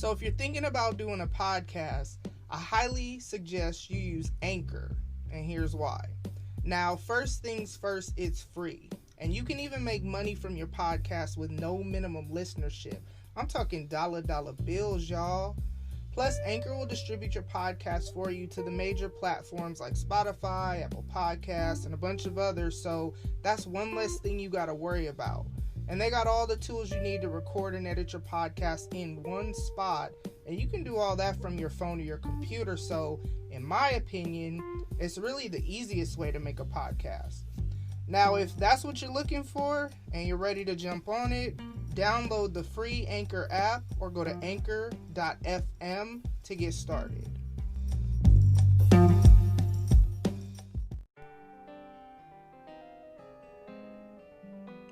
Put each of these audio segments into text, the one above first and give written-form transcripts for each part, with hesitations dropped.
So if you're thinking about doing a podcast, I highly suggest you use Anchor, and here's why. Now, first things first, it's free, and you can even make money from your podcast with no minimum listenership. I'm talking dollar bills, y'all. Plus, Anchor will distribute your podcast for you to the major platforms like Spotify, Apple Podcasts, and a bunch of others, so that's one less thing you got to worry about. And they got all the tools you need to record and edit your podcast in one spot, and you can do all that from your phone or your computer, so in my opinion, it's really the easiest way to make a podcast. Now, if that's what you're looking for and you're ready to jump on it, download the free Anchor app or go to anchor.fm to get started.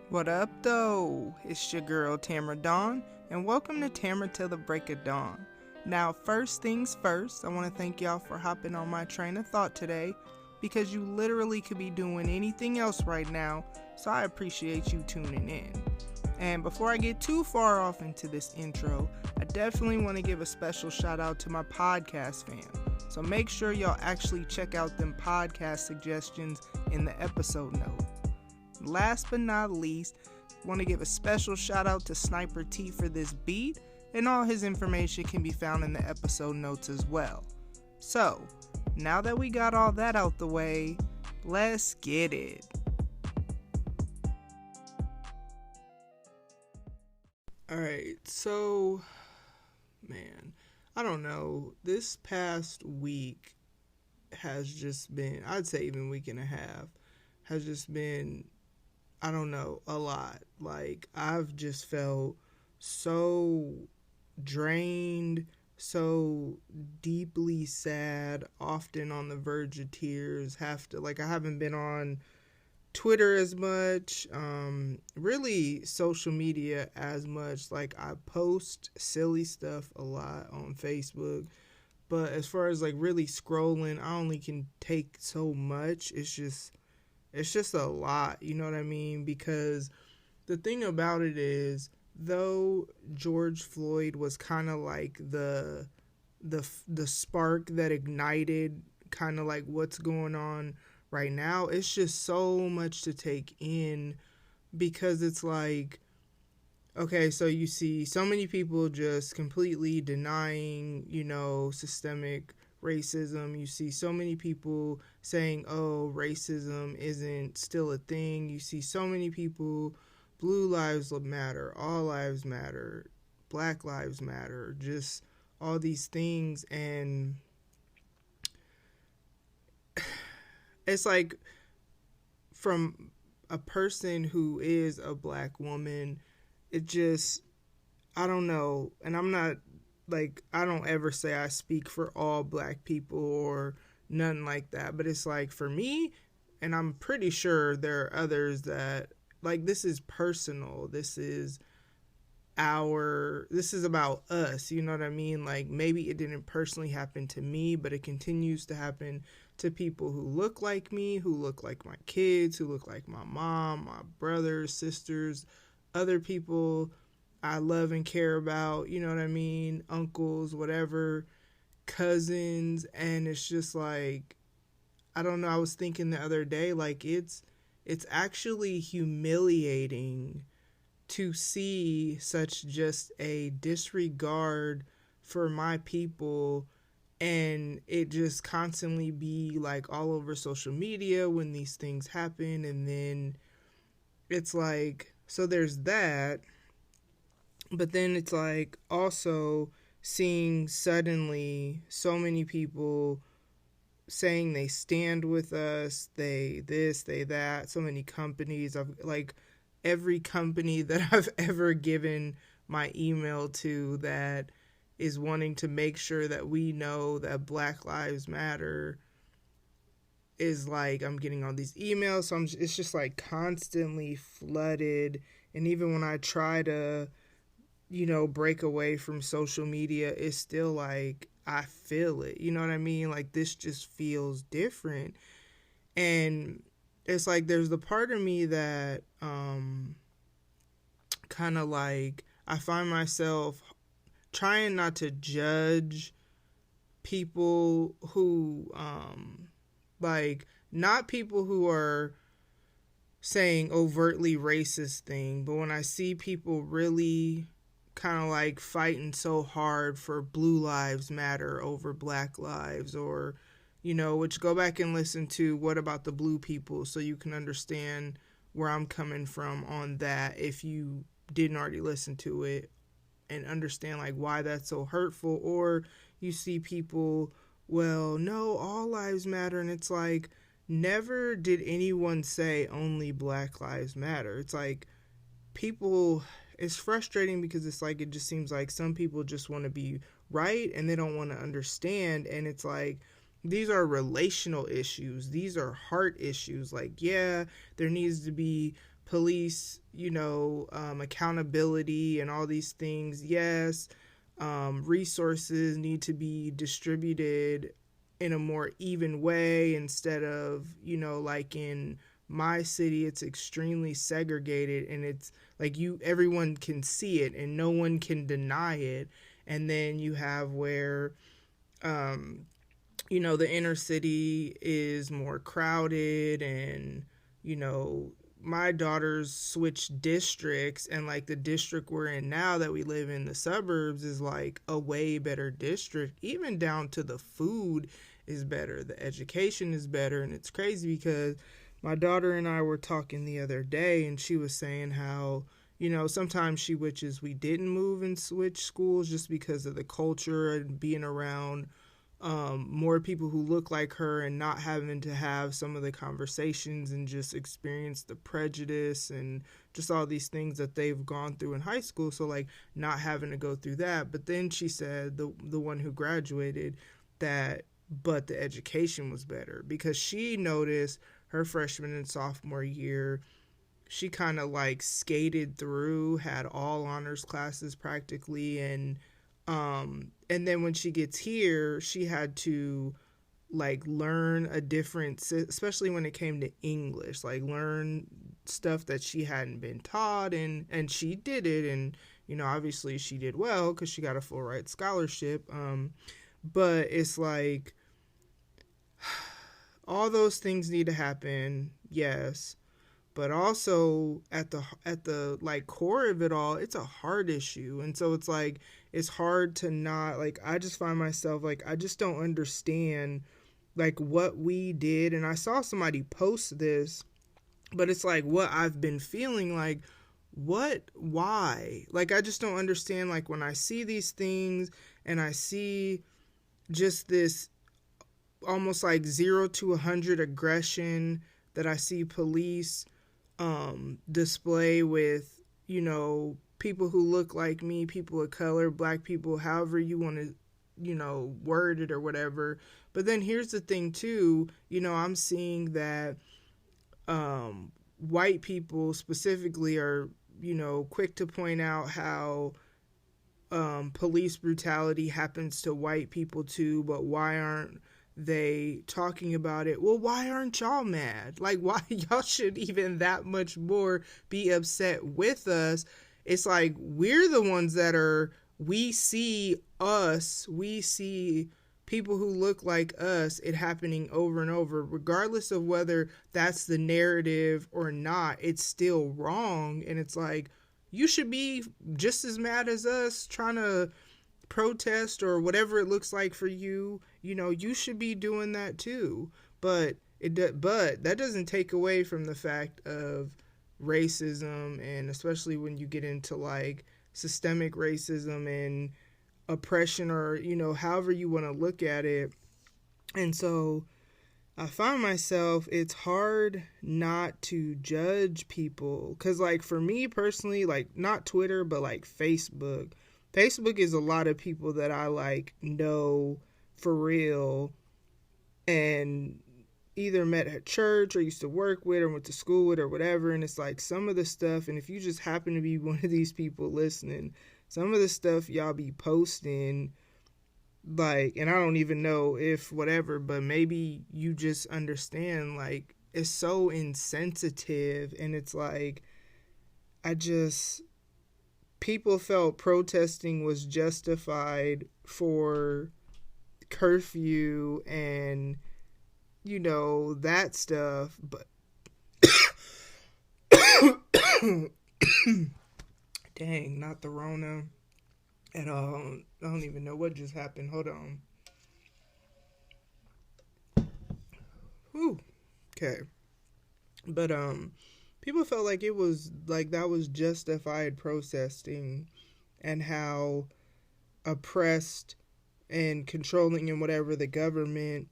What up, though? It's your girl, Tamara Dawn, and welcome to Tamara Till the Break of Dawn. Now, first things first, I want to thank y'all for hopping on my train of thought today, because you literally could be doing anything else right now, so I appreciate you tuning in. And before I get too far off into this intro, I definitely want to give a special shout out to my podcast fam. So make sure y'all actually check out them podcast suggestions in the episode note. Last but not least, want to give a special shout out to Sniper T for this beat, and all his information can be found in the episode notes as well. So, now that we got all that out the way, let's get it. Alright, so, man, I don't know, this past week has just been, I'd say even week and a half, has just been, I don't know, a lot. Like, I've just felt so drained, so deeply sad, often on the verge of tears, I haven't been on Twitter as much, really social media as much. Like, I post silly stuff a lot on Facebook, but as far as like really scrolling, I only can take so much. It's just a lot, you know what I mean? Because the thing about it is, though George Floyd was kind of like the spark that ignited kind of like what's going on right now, it's just so much to take in, because it's like, okay, so you see so many people just completely denying, systemic racism. You see so many people saying, oh, racism isn't still a thing. You see so many people, blue lives matter, all lives matter, black lives matter, just all these things. And it's like, from a person who is a black woman, it just, I don't know, and I'm not, like, I don't ever say I speak for all black people or nothing like that, but it's like, for me, and I'm pretty sure there are others that, like, this is personal, this is about us, you know what I mean? Like, maybe it didn't personally happen to me, but it continues to happen to people who look like me, who look like my kids, who look like my mom, my brothers, sisters, other people I love and care about, you know what I mean? Uncles, whatever, cousins. And it's just like, I don't know, I was thinking the other day, like, it's actually humiliating to see such just a disregard for my people, and it just constantly be like all over social media when these things happen. And then it's like, so there's that, but then it's like also seeing suddenly so many people saying they stand with us, they this, they that, so many companies. I've, like, every company that I've ever given my email to that is wanting to make sure that we know that Black Lives Matter, is like, I'm getting all these emails, so it's just like constantly flooded. And even when I try to, break away from social media, it's still like, I feel it, you know what I mean? Like, this just feels different. And it's like, there's the part of me that kind of like, I find myself trying not to judge people who, like, not people who are saying overtly racist thing, but when I see people really kind of like fighting so hard for blue lives matter over black lives, or, you know, which go back and listen to What About the Blue People so you can understand where I'm coming from on that if you didn't already listen to it, and understand like why that's so hurtful. Or you see people, well, no, all lives matter, and it's like, never did anyone say only black lives matter. It's like, people, it's frustrating because it's like, it just seems like some people just want to be right and they don't want to understand. And it's like, these are relational issues, these are heart issues. Like, yeah, there needs to be police, you know, accountability and all these things. Yes, resources need to be distributed in a more even way, instead of, you know, like in my city, it's extremely segregated, and it's like, everyone can see it and no one can deny it. And then you have where, you know, the inner city is more crowded, and, you know, my daughters switched districts, and like the district we're in now that we live in, the suburbs, is like a way better district, even down to the food is better, the education is better. And it's crazy because my daughter and I were talking the other day, and she was saying how, you know, sometimes she wishes we didn't move and switch schools just because of the culture and being around more people who look like her, and not having to have some of the conversations and just experience the prejudice and just all these things that they've gone through in high school. So like, not having to go through that. But then she said, the one who graduated, that but the education was better, because she noticed her freshman and sophomore year, she kind of like skated through, had all honors classes practically, and then when she gets here, she had to like learn a different, especially when it came to English, like learn stuff that she hadn't been taught, and she did it, and, you know, obviously she did well because she got a full ride scholarship, but it's like, all those things need to happen, yes, but also at the like core of it all, it's a heart issue. And so it's like, it's hard to not, like, I just find myself like, I just don't understand like what we did. And I saw somebody post this, but it's like what I've been feeling, like, why, like, I just don't understand. Like, when I see these things and I see just this almost like 0 to 100 aggression that I see police display with, you know, people who look like me, people of color, black people, however you want to, you know, word it or whatever. But then here's the thing too, you know, I'm seeing that white people specifically are, you know, quick to point out how police brutality happens to white people too, but why aren't they talking about it? Well, why aren't y'all mad? Like, why y'all should even that much more be upset with us? It's like, we're the ones that are, we see people who look like us, it happening over and over, regardless of whether that's the narrative or not, it's still wrong. And it's like, you should be just as mad as us trying to protest or whatever it looks like for you. You know, you should be doing that too. But that doesn't take away from the fact of racism, and especially when you get into like systemic racism and oppression, or, you know, however you want to look at it. And so I find myself, it's hard not to judge people, because like for me personally, like not Twitter, but like Facebook is a lot of people that I like know for real, and either met at church or used to work with or went to school with or whatever. And it's like some of the stuff, and if you just happen to be one of these people listening, some of the stuff y'all be posting, like, and I don't even know if whatever, but maybe you just understand, like, it's so insensitive. And it's like, people felt protesting was justified for curfew and, you know, that stuff. But dang, not the Rona at all. I don't even know what just happened. Hold on. Whew. Okay. But people felt like it was like that was justified protesting, and how oppressed and controlling and whatever the government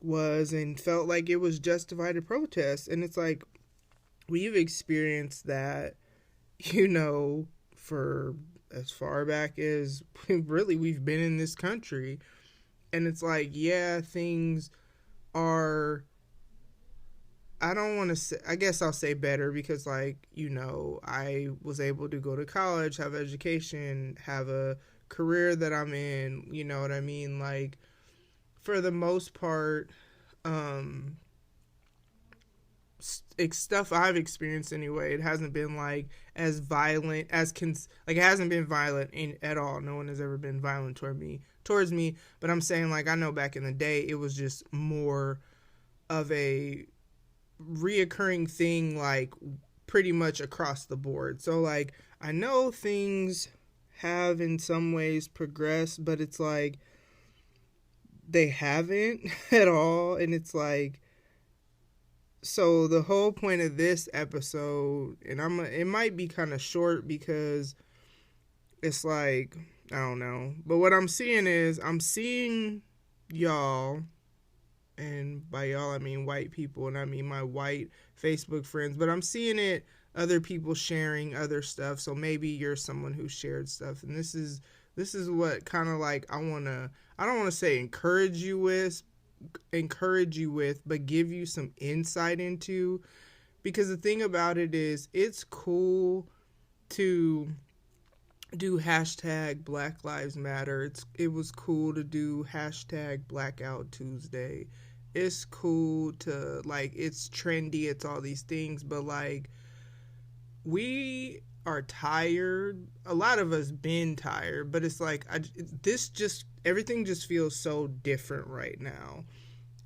was, and felt like it was justified to protest. And it's like, we've experienced that, you know, for as far back as really we've been in this country. And it's like, yeah, things are, I don't want to say, I guess I'll say better, because, like, you know, I was able to go to college, have education, have a career that I'm in, you know what I mean? Like, for the most part, stuff I've experienced anyway, it hasn't been like as violent as like, it hasn't been violent at all. No one has ever been violent towards me, but I'm saying, like, I know back in the day it was just more of a reoccurring thing, like, pretty much across the board. So, like, I know things have in some ways progressed, but it's like they haven't at all. And it's like, so the whole point of this episode, and it might be kind of short because it's like, I don't know, but what I'm seeing is, I'm seeing y'all, and by y'all I mean white people, and I mean my white Facebook friends, but I'm seeing it, other people sharing other stuff. So maybe you're someone who shared stuff, and this is what kind of like I don't want to say encourage you with, but give you some insight into, because the thing about it is, it's cool to do hashtag Black Lives Matter. It was cool to do hashtag Blackout Tuesday. It's cool to, like, it's trendy, it's all these things, but, like, we are tired. A lot of us been tired, but it's like, everything just feels so different right now.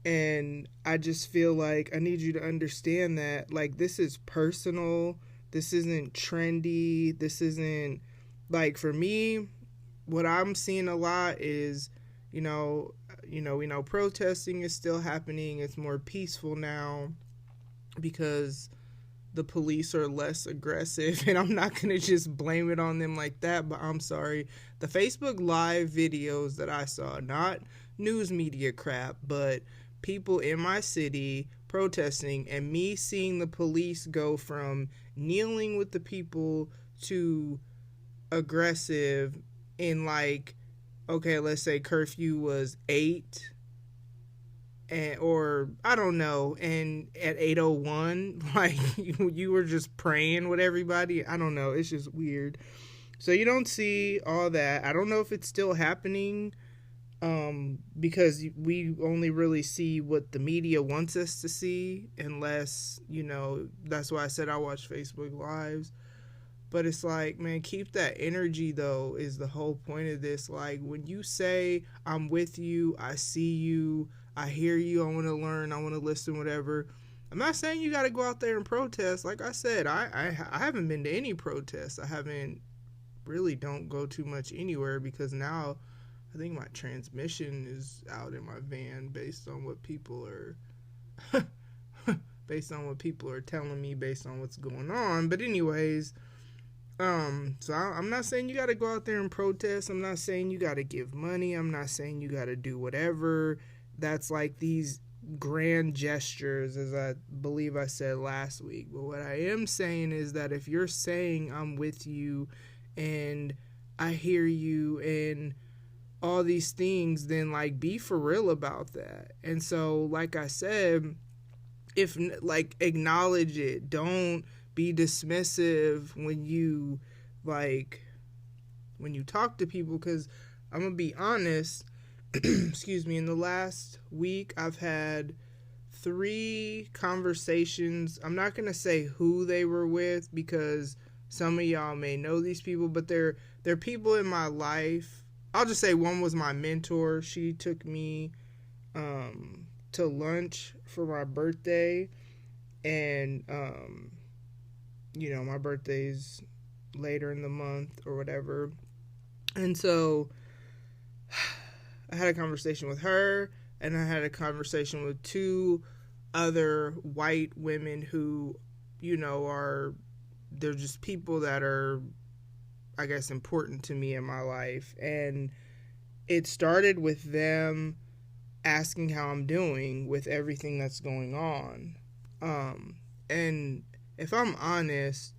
And I just feel like I need you to understand that, like, this is personal. This isn't trendy. This isn't, like, for me, what I'm seeing a lot is, we know protesting is still happening. It's more peaceful now because the police are less aggressive, and I'm not going to just blame it on them like that, but I'm sorry. The Facebook Live videos that I saw, not news media crap, but people in my city protesting, and me seeing the police go from kneeling with the people to aggressive in, like, okay, let's say curfew was 8, or I don't know, and at 8:01, like, you were just praying with everybody. I don't know, it's just weird. So you don't see all that. I don't know if it's still happening, because we only really see what the media wants us to see, unless, that's why I said I watch Facebook Lives. But it's like, man, keep that energy, though, is the whole point of this. Like, when you say, I'm with you, I see you, I hear you, I want to learn, I want to listen, whatever. I'm not saying you got to go out there and protest. Like I said, I haven't been to any protests. I don't go too much anywhere, because now I think my transmission is out in my van based on what people are telling me, based on what's going on. But anyways, so I'm not saying you got to go out there and protest. I'm not saying you got to give money. I'm not saying you got to do whatever. That's like these grand gestures, as I believe I said last week. But what I am saying is that if you're saying I'm with you and I hear you and all these things, then, like, be for real about that. And so, like I said, acknowledge it. Don't be dismissive when you talk to people, because I'm gonna be honest, excuse me, in the last week I've had 3 conversations. I'm not gonna say who they were with, because some of y'all may know these people, but they're people in my life. I'll just say one was my mentor. She took me to lunch for my birthday, and my birthday's later in the month or whatever. And so I had a conversation with her, and I had a conversation with two other white women who, they're just people that are, I guess, important to me in my life. And it started with them asking how I'm doing with everything that's going on. And if I'm honest,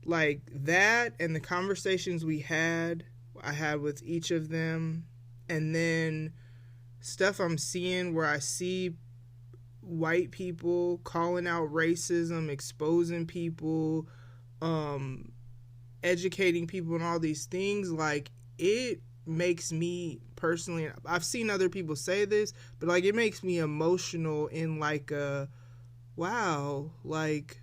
like that and the conversations I had with each of them, and then stuff I'm seeing where I see white people calling out racism, exposing people, educating people and all these things, like it makes me personally, I've seen other people say this, but like it makes me emotional in like a wow, like,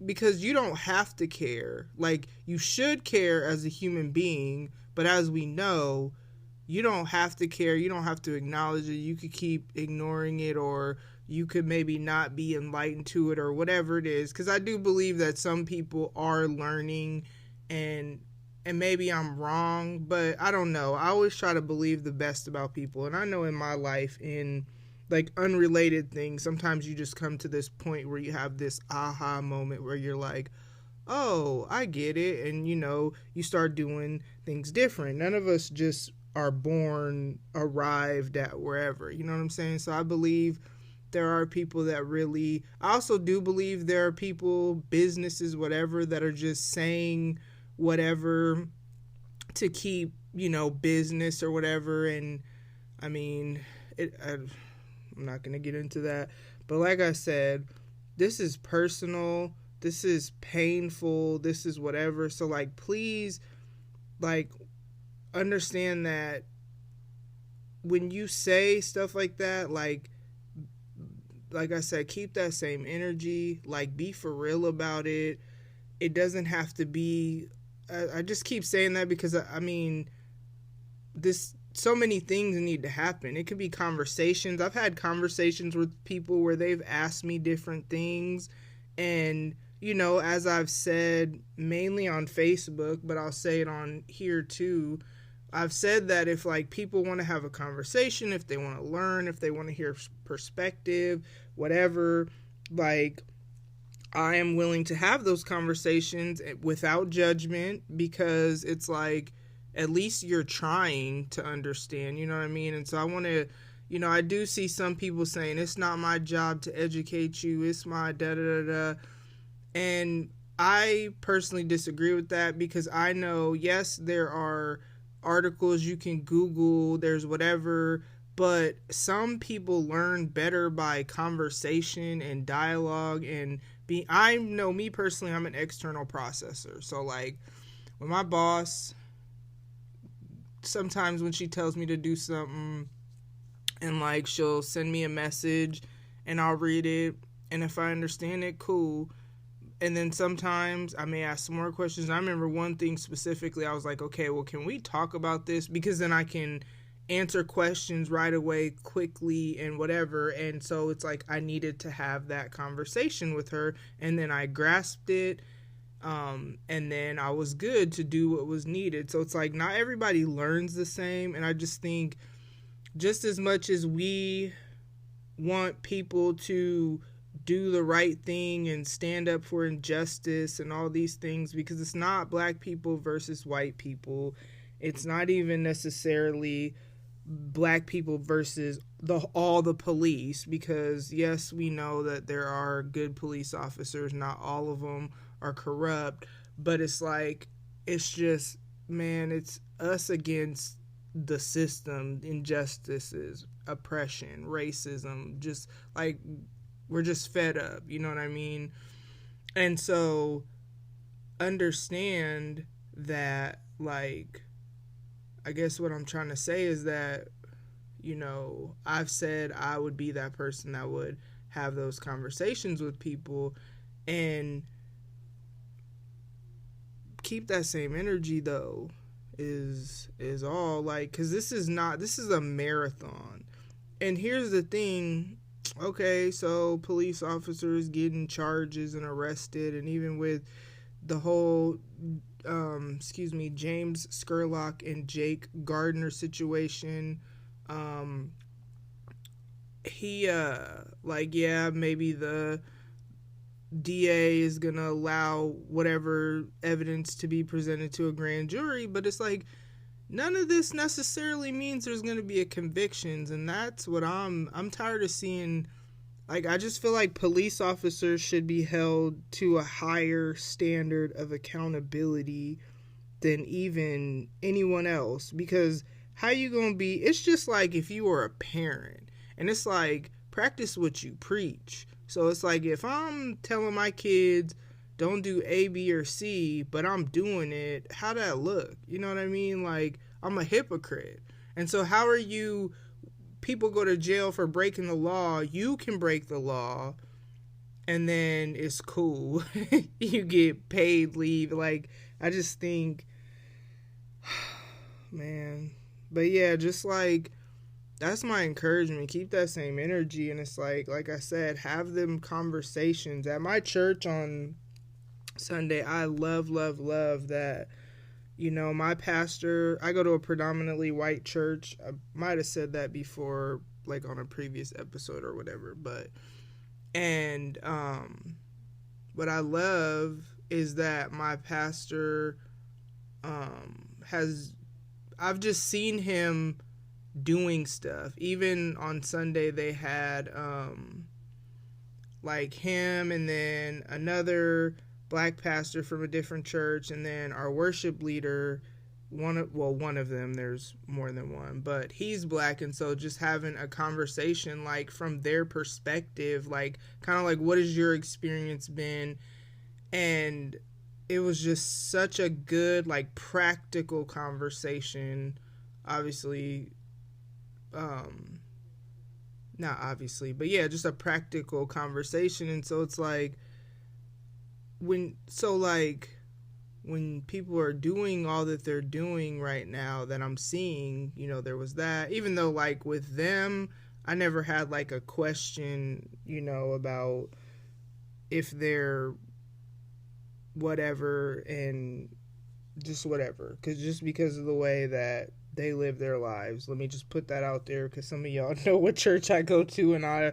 because you don't have to care. Like, you should care as a human being, but as we know, you don't have to care. You don't have to acknowledge it. You could keep ignoring it, or you could maybe not be enlightened to it, or whatever it is. Because I do believe that some people are learning, and maybe I'm wrong, but I don't know. I always try to believe the best about people. And I know in my life, in like unrelated things, sometimes you just come to this point where you have this aha moment where you're like, oh, I get it. And, you start doing things different. None of us just are born, arrived at wherever. You know what I'm saying? So I believe there are people that really, I also do believe there are people, businesses, whatever, that are just saying whatever to keep, business or whatever. And I mean, I'm not going to get into that. But like I said, this is personal. This is painful. This is whatever. So, like, please, like, understand that when you say stuff like that, like I said, keep that same energy. Like, be for real about it. It doesn't have to be... I just keep saying that because, I mean, so many things need to happen. It could be conversations. I've had conversations with people where they've asked me different things. And, as I've said, mainly on Facebook, but I'll say it on here too, I've said that if like people want to have a conversation, if they want to learn, if they want to hear perspective, whatever, like I am willing to have those conversations without judgment, because it's like, at least you're trying to understand, you know what I mean? And so I want to, I do see some people saying, it's not my job to educate you, it's my da-da-da-da. And I personally disagree with that, because I know, yes, there are articles you can Google, there's whatever, but some people learn better by conversation and dialogue and I know me personally, I'm an external processor. So like when my boss, sometimes when she tells me to do something and like she'll send me a message and I'll read it, and if I understand it, cool. And then sometimes I may ask some more questions. I remember one thing specifically, I was like, okay, well, can we talk about this? Because then I can answer questions right away, quickly, and whatever. And so it's like I needed to have that conversation with her, and then I grasped it. And then I was good to do what was needed. So it's like not everybody learns the same. And I just think just as much as we want people to do the right thing and stand up for injustice and all these things, because it's not black people versus white people. It's not even necessarily black people versus all the police, because yes, we know that there are good police officers. Not all of them are corrupt, but it's like, it's just, man, it's us against the system, injustices, oppression, racism, just like, we're just fed up, you know what I mean? And so understand that, like, I guess what I'm trying to say is that, I've said I would be that person that would have those conversations with people, and keep that same energy though is all, like, because this is a marathon. And here's the thing, okay, so police officers getting charges and arrested, and even with the whole James Scurlock and Jake Gardner situation, he maybe the DA is gonna allow whatever evidence to be presented to a grand jury, but it's like none of this necessarily means there's gonna be a convictions, and that's what I'm tired of seeing. Like, I just feel like police officers should be held to a higher standard of accountability than even anyone else, because how you gonna be? It's just like if you were a parent, and it's like practice what you preach. So it's like if I'm telling my kids don't do A, B, or C, but I'm doing it, how that look? You know what I mean? Like, I'm a hypocrite. And so how are you, people go to jail for breaking the law, you can break the law, and then it's cool. You get paid leave. Like, I just think, man. But yeah, just like, that's my encouragement. Keep that same energy. And it's like I said, have them conversations. At my church on Sunday, I love that, you know, my pastor, I go to a predominantly white church. I might have said that before, like on a previous episode or whatever. But, and what I love is that my pastor I've just seen him doing stuff. Even on Sunday they had like him and then another black pastor from a different church, and then our worship leader, one of them, there's more than one, but he's black. And so just having a conversation, like, from their perspective, like, kind of like, what has your experience been? And it was just such a good, like, practical conversation. Obviously, not obviously, but yeah, just a practical conversation. And so it's like, when people are doing all that they're doing right now that I'm seeing, you know, there was that, even though, like, with them, I never had, like, a question, you know, about if they're whatever and just whatever, because of the way that they live their lives. Let me just put that out there, because some of y'all know what church I go to, and I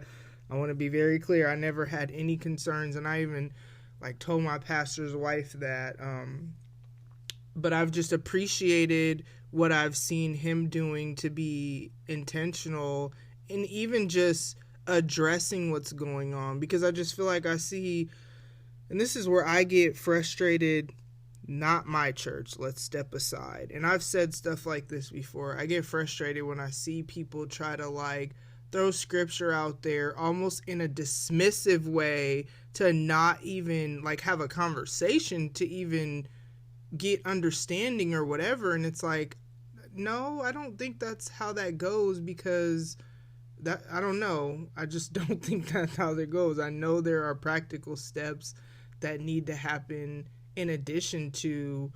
want to be very clear. I never had any concerns, and I even, like, told my pastor's wife that, but I've just appreciated what I've seen him doing to be intentional and even just addressing what's going on, because I just feel like I see, and this is where I get frustrated, not my church, let's step aside. And I've said stuff like this before. I get frustrated when I see people try to, like, throw scripture out there almost in a dismissive way to not even, like, have a conversation to even get understanding or whatever. And it's like, no, I don't think that's how that goes, because that, I don't know. I just don't think that's how that goes. I know there are practical steps that need to happen in addition to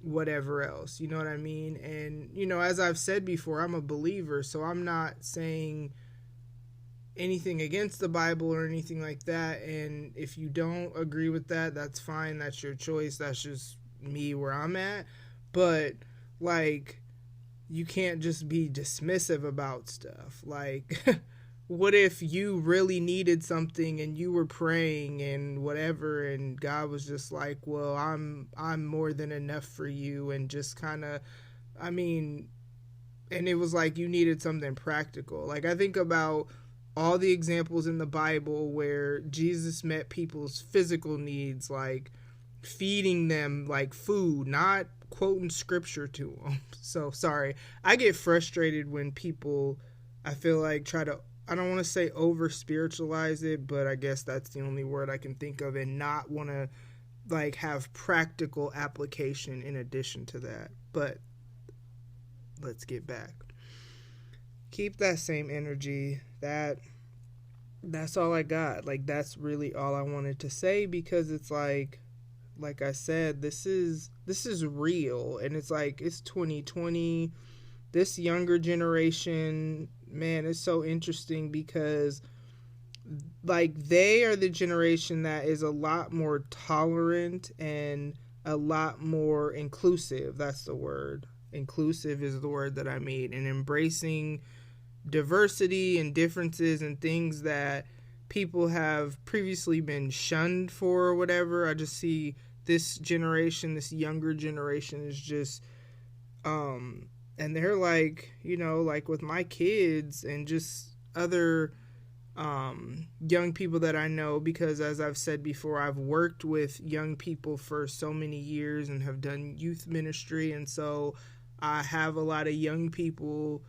whatever else, you know what I mean? And, you know, as I've said before, I'm a believer, so I'm not saying anything against the Bible or anything like that. And if you don't agree with that, that's fine. That's your choice. That's just me where I'm at. But, like, you can't just be dismissive about stuff. Like, what if you really needed something and you were praying and whatever, and God was just like, well, I'm more than enough for you, and just kind of, I mean, and it was like you needed something practical. Like, I think about all the examples in the Bible where Jesus met people's physical needs, like feeding them, like, food, not quoting scripture to them. So, sorry. I get frustrated when people, I feel like, try to, I don't want to say over-spiritualize it, but I guess that's the only word I can think of, and not want to, like, have practical application in addition to that. But let's get back. Keep that same energy. That's all I got. Like, that's really all I wanted to say, because it's like, like I said, this is real, and it's like, it's 2020. This younger generation, man, is so interesting because like they are the generation that is a lot more tolerant and a lot more inclusive. That's the word. Inclusive is the word that I mean, and embracing diversity and differences and things that people have previously been shunned for or whatever. I just see this generation, this younger generation is just and they're like, you know, like with my kids and just other young people that I know, because as I've said before, I've worked with young people for so many years and have done youth ministry, and so I have a lot of young people.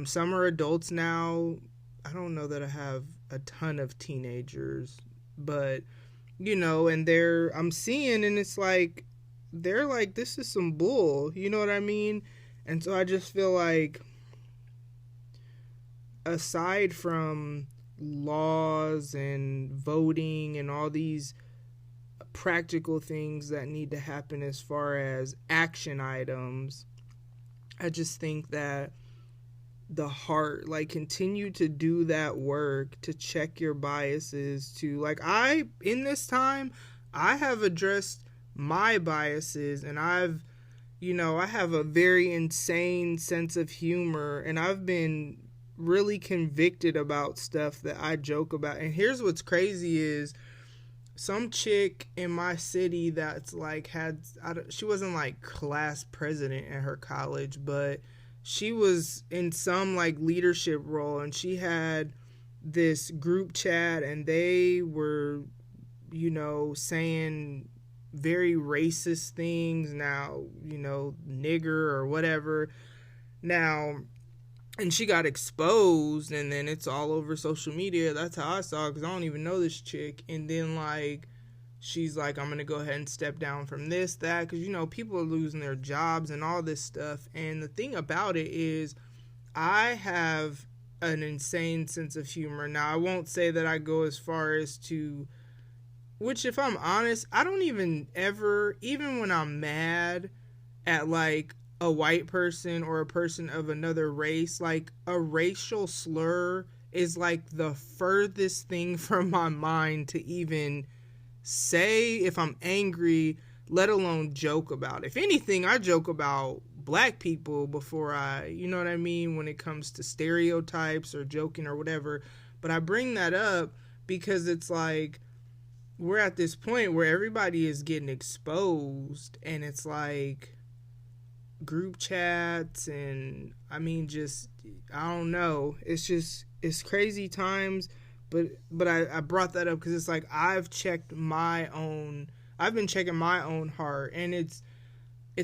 Some are adults now. I don't know that I have a ton of teenagers, but you know, and I'm seeing, and it's like they're like, this is some bull, you know what I mean? And so I just feel like, aside from laws and voting and all these practical things that need to happen as far as action items, I just think that the heart, like, continue to do that work, to check your biases, to like, in this time I have addressed my biases, and I've, you know, I have a very insane sense of humor, and I've been really convicted about stuff that I joke about. And here's what's crazy is, some chick in my city that's like she wasn't like class president at her college, but she was in some like leadership role, and she had this group chat, and they were, you know, saying very racist things now, you know, nigger or whatever. Now, and she got exposed, and then it's all over social media. That's how I saw it, because I don't even know this chick. And then, like, she's like, I'm going to go ahead and step down from this, that, because, you know, people are losing their jobs and all this stuff. And the thing about it is, I have an insane sense of humor. Now, I won't say that I go as far as to, which, if I'm honest, I don't even ever, even when I'm mad at, like, a white person or a person of another race, like, a racial slur is like the furthest thing from my mind to even say if I'm angry, let alone joke about. If anything, I joke about black people before you know what I mean, when it comes to stereotypes or joking or whatever. But I bring that up because it's like, we're at this point where everybody is getting exposed, and it's like group chats, and I mean, just, I don't know, it's crazy times. But I brought that up because it's like, I've been checking my own heart, and it's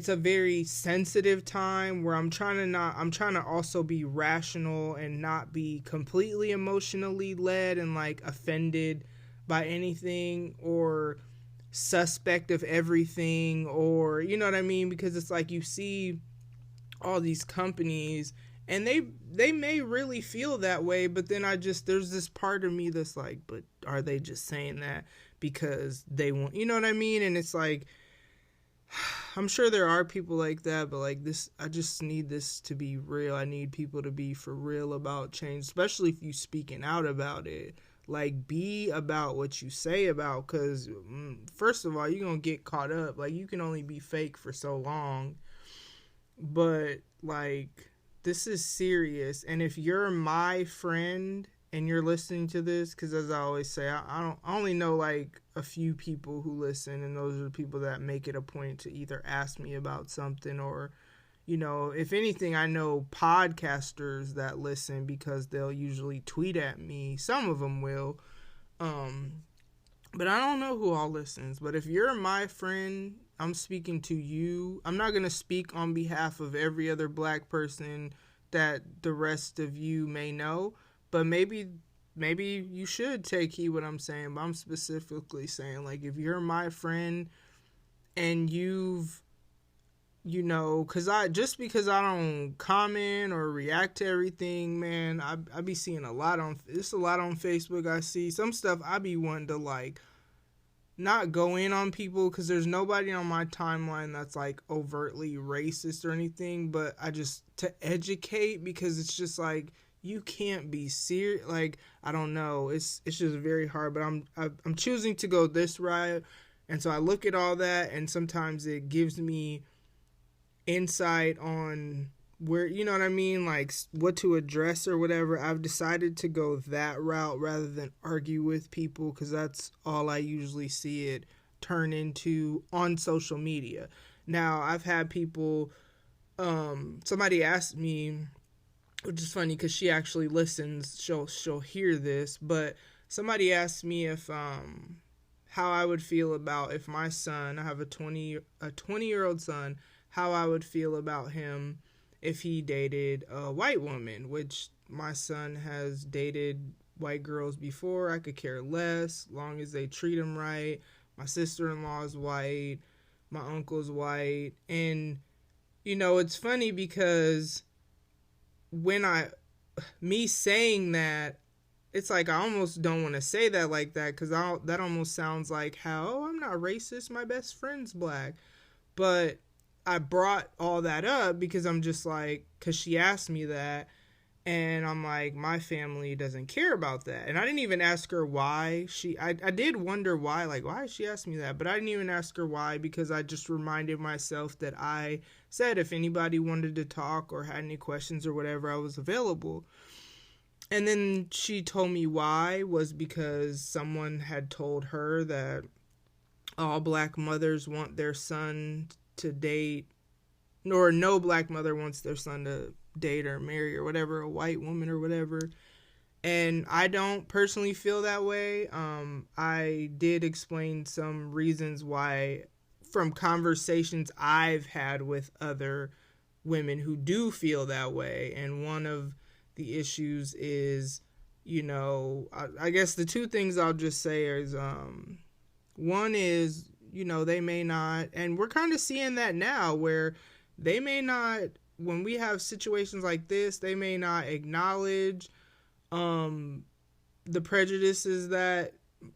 a very sensitive time where I'm trying to also be rational and not be completely emotionally led and like offended by anything or suspect of everything, or, you know what I mean? Because it's like, you see all these companies, and they may really feel that way, but then there's this part of me that's like, but are they just saying that because they want, you know what I mean? And it's like, I'm sure there are people like that, but like this, I just need this to be real. I need people to be for real about change, especially if you speaking out about it. Like, be about what you say about, because first of all, you're going to get caught up. Like, you can only be fake for so long. But, like, this is serious. And if you're my friend and you're listening to this, because as I always say, I only know, like, a few people who listen, and those are the people that make it a point to either ask me about something or, you know, if anything, I know podcasters that listen because they'll usually tweet at me. Some of them will. But I don't know who all listens. But if you're my friend, I'm speaking to you. I'm not going to speak on behalf of every other black person that the rest of you may know. But maybe you should take heed what I'm saying. But I'm specifically saying, like, if you're my friend and you've, you know, because I don't comment or react to everything, man, I be seeing a lot on Facebook. I see some stuff I be wanting to, like, not go in on people because there's nobody on my timeline that's like overtly racist or anything, but I just to educate because it's just like you can't be serious. Like I don't know, it's just very hard. But I'm choosing to go this route, and so I look at all that, and sometimes it gives me insight on where, you know what I mean, like what to address or whatever. I've decided to go that route rather than argue with people because that's all I usually see it turn into on social media. Now I've had people, somebody asked me, which is funny because she actually listens, she'll hear this, but somebody asked me if how I would feel about if my son, I have a 20-year-old son, how I would feel about him if he dated a white woman, which my son has dated white girls before. I could care less, long as they treat him right. My sister-in-law is white. My uncle's white. And, you know, it's funny because me saying that, it's like I almost don't want to say that like that because that almost sounds like how, oh, I'm not racist, my best friend's black. But I brought all that up because I'm just like, because she asked me that, and I'm like, my family doesn't care about that. And I didn't even ask her why. I did wonder why, like, why she asked me that, but I didn't even ask her why because I just reminded myself that I said if anybody wanted to talk or had any questions or whatever, I was available. And then she told me why was because someone had told her that all black mothers want their son to date, or no black mother wants their son to date or marry or whatever, a white woman or whatever. And I don't personally feel that way. I did explain some reasons why from conversations I've had with other women who do feel that way. And one of the issues is, you know, I guess the two things I'll just say is, one is, you know, they may not, and we're kind of seeing that now where they may not, when we have situations like this, they may not acknowledge the prejudices that,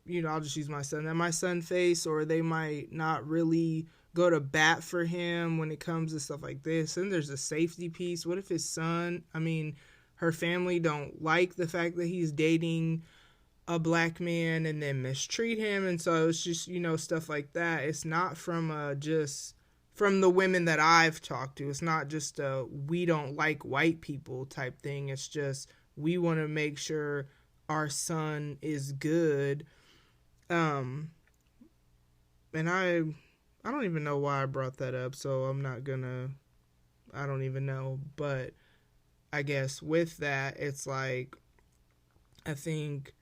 you know, I'll just use my son, that my son face, or they might not really go to bat for him when it comes to stuff like this. And there's a safety piece. What if his son, her family don't like the fact that he's dating a black man and then mistreat him? And so it's just, you know, stuff like that. It's not from just from the women that I've talked to. It's not just a we don't like white people type thing. It's just we want to make sure our son is good. And I don't even know why I brought that up, so I don't even know. But I guess with that, it's like, I think,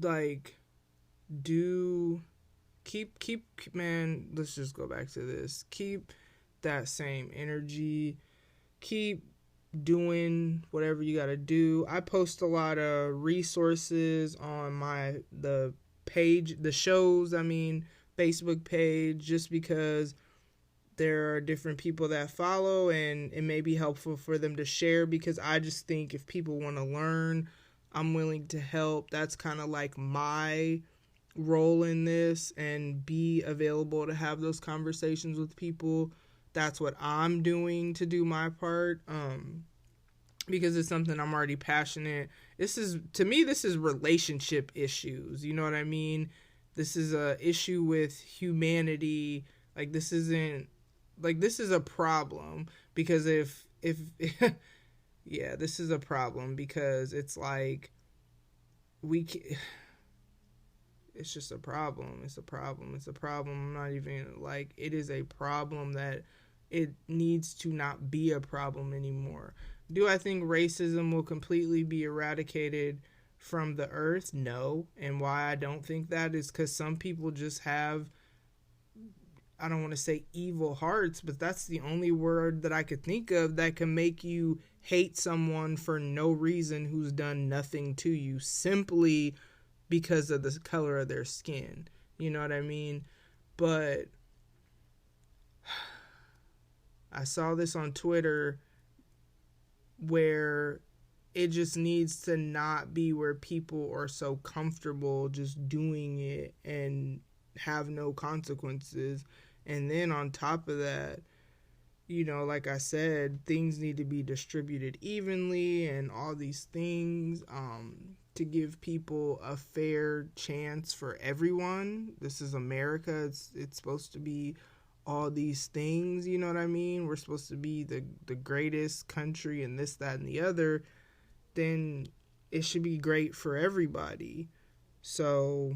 like, keep man, let's just go back to this. Keep that same energy. Keep doing whatever you gotta do. I post a lot of resources on the show's Facebook page, just because there are different people that follow and it may be helpful for them to share, because I just think if people want to learn, I'm willing to help. That's kind of like my role in this, and be available to have those conversations with people. That's what I'm doing to do my part, because it's something I'm already passionate. To me, this is relationship issues. You know what I mean? This is a issue with humanity. Like, this is a problem, because if yeah, this is a problem because it's like it's just a problem. It's a problem. I'm not even like, it is a problem that it needs to not be a problem anymore. Do I think racism will completely be eradicated from the earth? No. And why I don't think that is because some people just have, I don't want to say evil hearts, but that's the only word that I could think of that can make you hate someone for no reason who's done nothing to you, simply because of the color of their skin. You know what I mean? But I saw this on Twitter where it just needs to not be where people are so comfortable just doing it and have no consequences. And then on top of that, like I said, things need to be distributed evenly and all these things, to give people a fair chance for everyone. This is America. It's supposed to be all these things, you know what I mean? We're supposed to be the greatest country and this, that, and the other. Then it should be great for everybody. So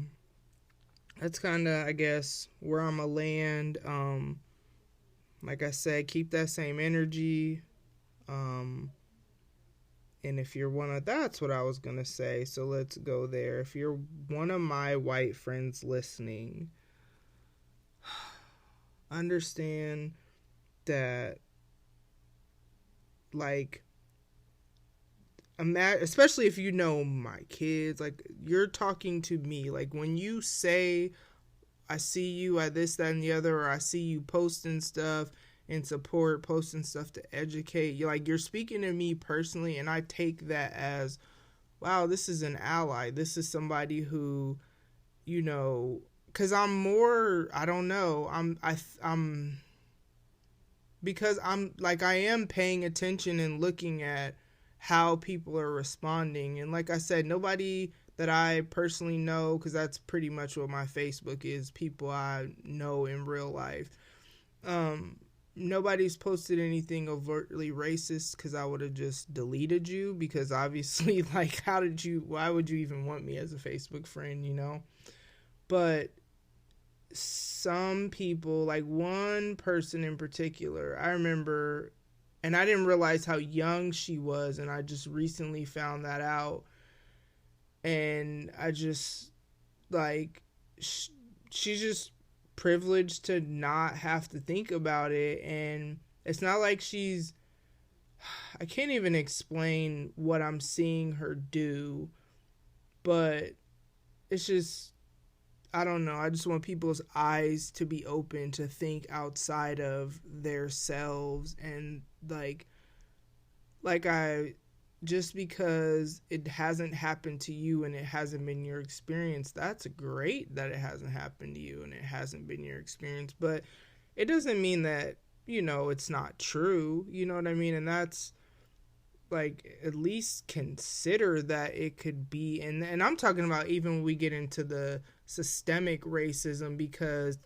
that's kind of, I guess, where I'm going to land. Like I said, keep that same energy. And if you're that's what I was going to say. So let's go there. If you're one of my white friends listening, understand that, like, especially if you know my kids, like, you're talking to me. Like, when you say, I see you at this, that, and the other, or I see you posting stuff in support, posting stuff to educate, you're speaking to me personally, and I take that as, wow, this is an ally. This is somebody who, because I'm more, I don't know, because I'm, like, I am paying attention and looking at how people are responding. And like I said, nobody that I personally know, because that's pretty much what my Facebook is, people I know in real life. Nobody's posted anything overtly racist, because I would have just deleted you, because obviously, like, why would you even want me as a Facebook friend, But some people, like one person in particular, I remember, and I didn't realize how young she was, and I just recently found that out. And I just, like, she's just privileged to not have to think about it. And it's not like I can't even explain what I'm seeing her do, but it's just, I don't know. I just want people's eyes to be open to think outside of their selves. And just because it hasn't happened to you and it hasn't been your experience, that's great that it hasn't happened to you and it hasn't been your experience. But it doesn't mean that, it's not true. You know what I mean? And that's, like, at least consider that it could be. And I'm talking about even when we get into the systemic racism, because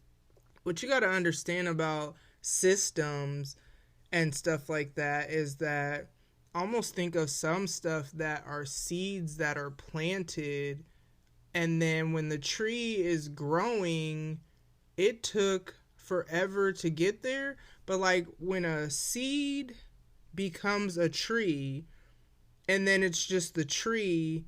what you got to understand about systems and stuff like that is that, almost think of some stuff that are seeds that are planted, and then when the tree is growing, it took forever to get there. But, like, when a seed becomes a tree, and then it's just the tree,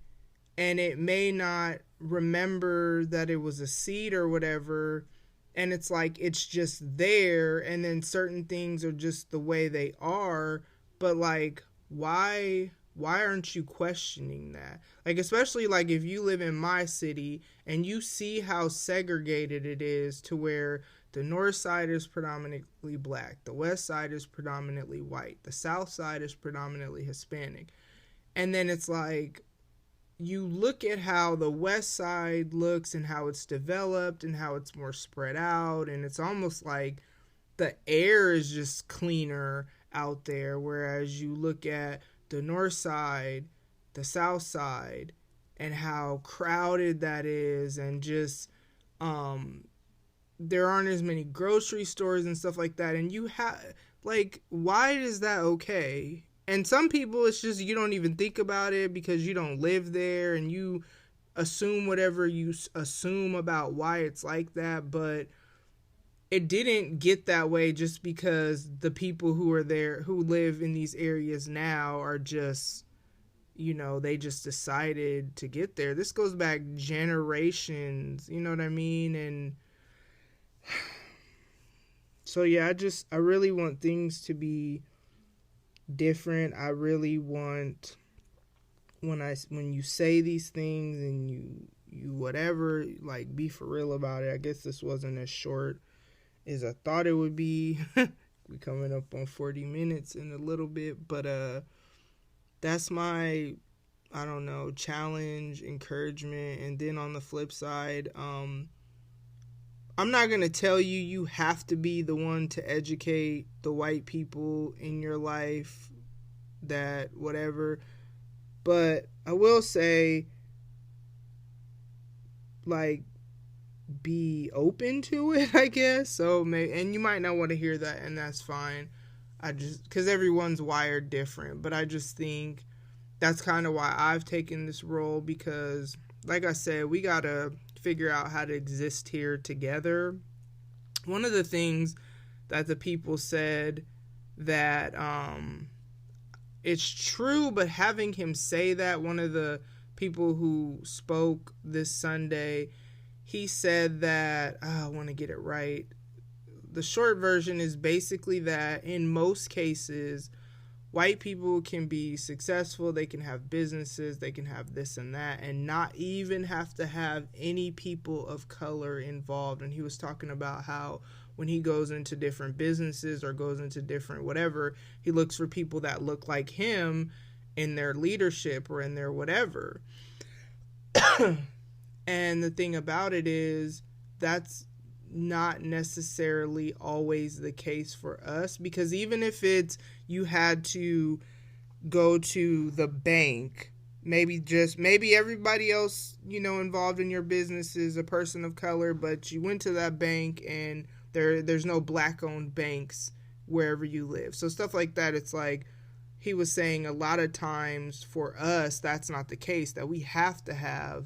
and it may not remember that it was a seed or whatever, and it's like it's just there, and then certain things are just the way they are. But, like, why aren't you questioning that? Like, especially, like, if you live in my city and you see how segregated it is, to where the north side is predominantly black, the west side is predominantly white, the south side is predominantly Hispanic. And then it's like, you look at how the west side looks and how it's developed and how it's more spread out, and it's almost like the air is just cleaner out there, whereas you look at the north side, the south side, and how crowded that is, and just there aren't as many grocery stores and stuff like that. And you have, like, why is that okay? And some people, it's just, you don't even think about it because you don't live there, and you assume whatever you assume about why it's like that. But it didn't get that way just because the people who are there, who live in these areas now, are just, they just decided to get there. This goes back generations, you know what I mean? And so, yeah, I really want things to be different. I really want, when you say these things and you whatever, like, be for real about it. I guess this wasn't as short as I thought it would be. We're coming up on 40 minutes in a little bit, but that's my, I don't know, challenge, encouragement. And then on the flip side, I'm not going to tell you you have to be the one to educate the white people in your life, that whatever. But I will say, like, be open to it, I guess. So maybe, and you might not want to hear that, and that's fine. I just, because everyone's wired different, but I just think that's kind of why I've taken this role, because like I said, we gotta figure out how to exist here together. One of the things that the people said that it's true, but having him say that, one of the people who spoke this Sunday, he said that, I want to get it right. The short version is basically that in most cases, white people can be successful, they can have businesses, they can have this and that, and not even have to have any people of color involved. And he was talking about how when he goes into different businesses or goes into different whatever, he looks for people that look like him in their leadership or in their whatever. And the thing about it is, that's not necessarily always the case for us, because even if it's you had to go to the bank, maybe everybody else, involved in your business is a person of color, but you went to that bank and there's no black owned banks wherever you live. So stuff like that, it's like he was saying, a lot of times for us that's not the case, that we have to have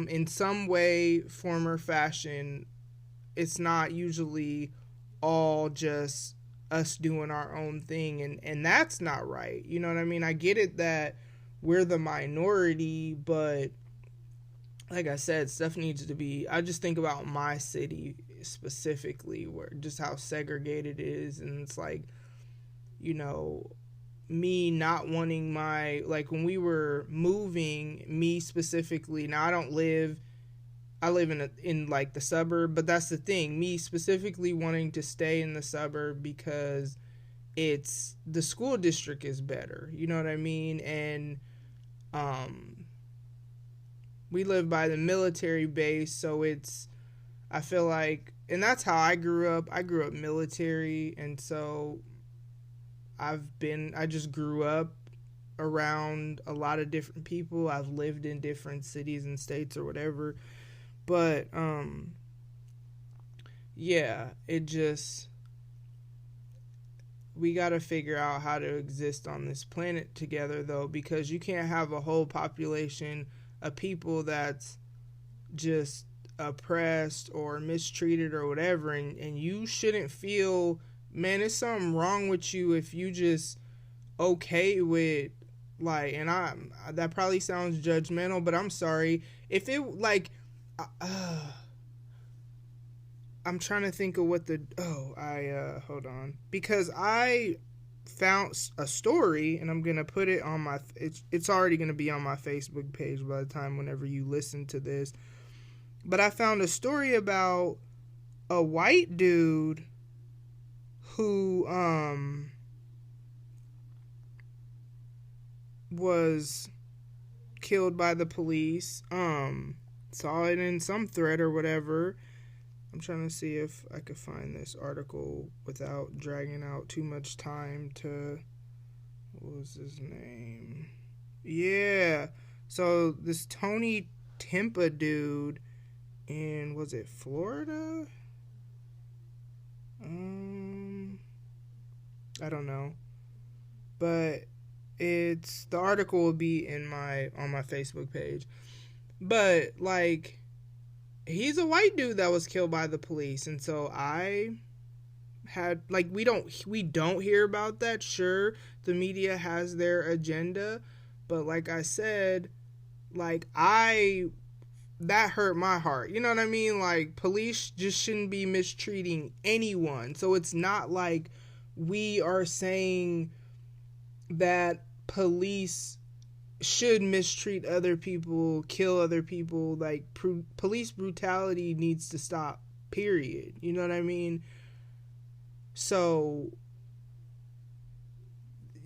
in some way, form, or fashion. It's not usually all just us doing our own thing, and that's not right. You know what I mean? I get it that we're the minority, but like I said, stuff needs to be, I just think about my city specifically, where just how segregated it is, and it's like, me not wanting like when we were moving, me specifically, now I live in like the suburb, but that's the thing, me specifically wanting to stay in the suburb because it's, the school district is better, you know what I mean? And we live by the military base, so it's, I feel like, and that's how I grew up military, and so I just grew up around a lot of different people. I've lived in different cities and states or whatever. But, yeah, it just, we got to figure out how to exist on this planet together, though, because you can't have a whole population of people that's just oppressed or mistreated or whatever, and you shouldn't feel, man, there's something wrong with you if you just okay with, like, and that probably sounds judgmental, but I'm sorry, if it, like, I'm trying to think of what hold on, because I found a story, and I'm going to put it on it's already going to be on my Facebook page by the time whenever you listen to this, but I found a story about a white dude who was killed by the police. Saw it in some thread or whatever. I'm trying to see if I could find this article without dragging out too much time to, what was his name? Yeah. So this Tony Timpa dude in, was it Florida? I don't know. But the article will be on my Facebook page. But, like, he's a white dude that was killed by the police, and so I had, like, we don't hear about that. Sure, the media has their agenda, but like I said, like, that hurt my heart. You know what I mean? Like, police just shouldn't be mistreating anyone. So it's not like we are saying that police should mistreat other people, kill other people. Like, police brutality needs to stop, period. You know what I mean? So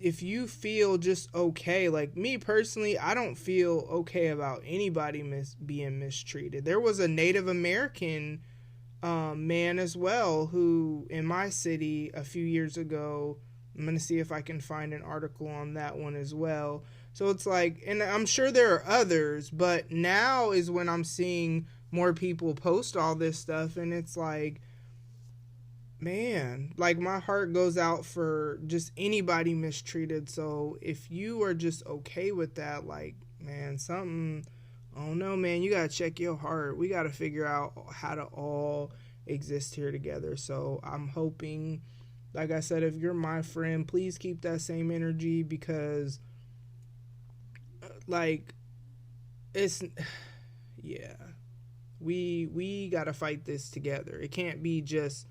if you feel just okay, like me personally, I don't feel okay about anybody being mistreated. There was a Native American man as well who, in my city a few years ago, I'm going to see if I can find an article on that one as well. So it's like, and I'm sure there are others, but now is when I'm seeing more people post all this stuff, and it's like, man, like my heart goes out for just anybody mistreated. So if you are just okay with that, like, man, something, I don't know, man, you gotta check your heart. We gotta figure out how to all exist here together. So I'm hoping, like I said, if you're my friend, please keep that same energy, because like it's, yeah, we gotta fight this together. It can't be just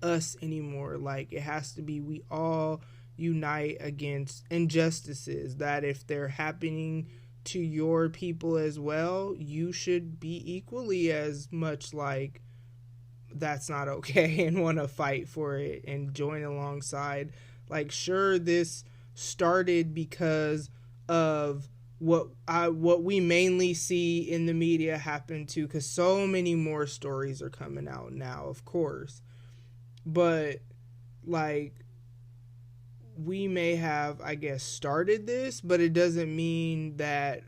us anymore. Like, it has to be we all unite against injustices that if they're happening to your people as well, you should be equally as much like, that's not okay, and want to fight for it and join alongside. Like, sure, this started because of what we mainly see in the media happen to, because so many more stories are coming out now, of course. But, like, we may have, I guess, started this, but it doesn't mean that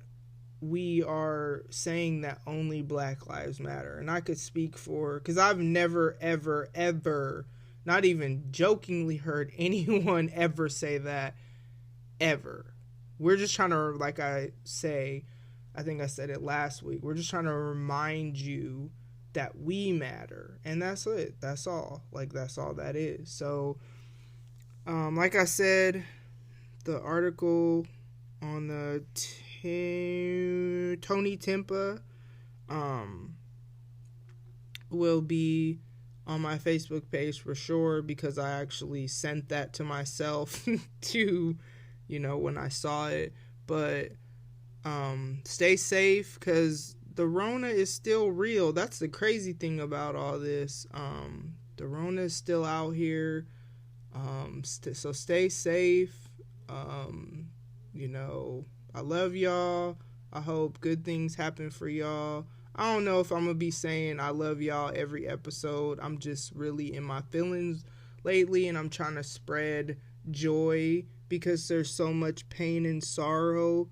we are saying that only Black Lives Matter. And I could speak for, because I've never, ever, ever, not even jokingly heard anyone ever say that, ever. We're just trying to, like I think I said it last week, we're just trying to remind you that we matter, and that's it. That's all. Like, that's all that is. So, like I said, the article on the Tony Timpa will be on my Facebook page for sure, because I actually sent that to myself to, when I saw it. But stay safe, because the Rona is still real. That's the crazy thing about all this. The Rona is still out here. So stay safe. I love y'all. I hope good things happen for y'all. I don't know if I'm going to be saying I love y'all every episode. I'm just really in my feelings lately, and I'm trying to spread joy, because there's so much pain and sorrow.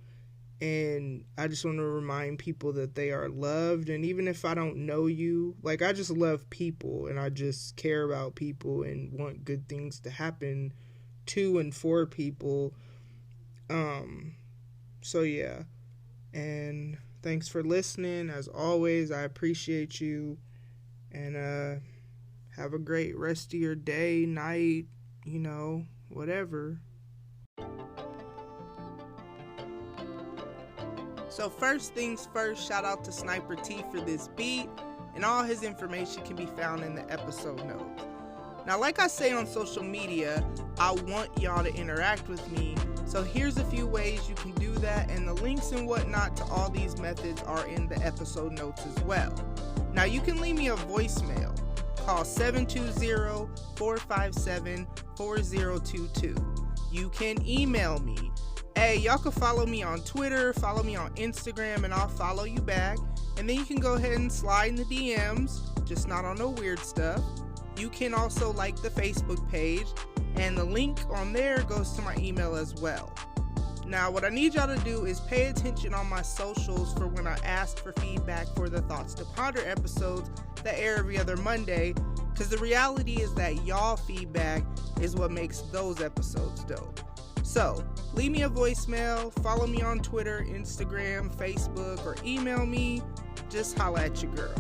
And I just want to remind people that they are loved. And even if I don't know you, like, I just love people, and I just care about people and want good things to happen to and for people. So yeah. And thanks for listening. As always, I appreciate you. And have a great rest of your day, night, whatever. So first things first, shout out to Sniper T for this beat, and all his information can be found in the episode notes. Now, like I say on social media, I want y'all to interact with me, so here's a few ways you can do that, and the links and whatnot to all these methods are in the episode notes as well. Now, you can leave me a voicemail. Call 720-457-4022. You can email me. Hey, y'all can follow me on Twitter, follow me on Instagram, and I'll follow you back. And then you can go ahead and slide in the DMs, just not on no weird stuff. You can also like the Facebook page, and the link on there goes to my email as well. Now, what I need y'all to do is pay attention on my socials for when I ask for feedback for the Thoughts to Ponder episodes that air every other Monday, because the reality is that y'all feedback is what makes those episodes dope. So, leave me a voicemail, follow me on Twitter, Instagram, Facebook, or email me. Just holla at your girl.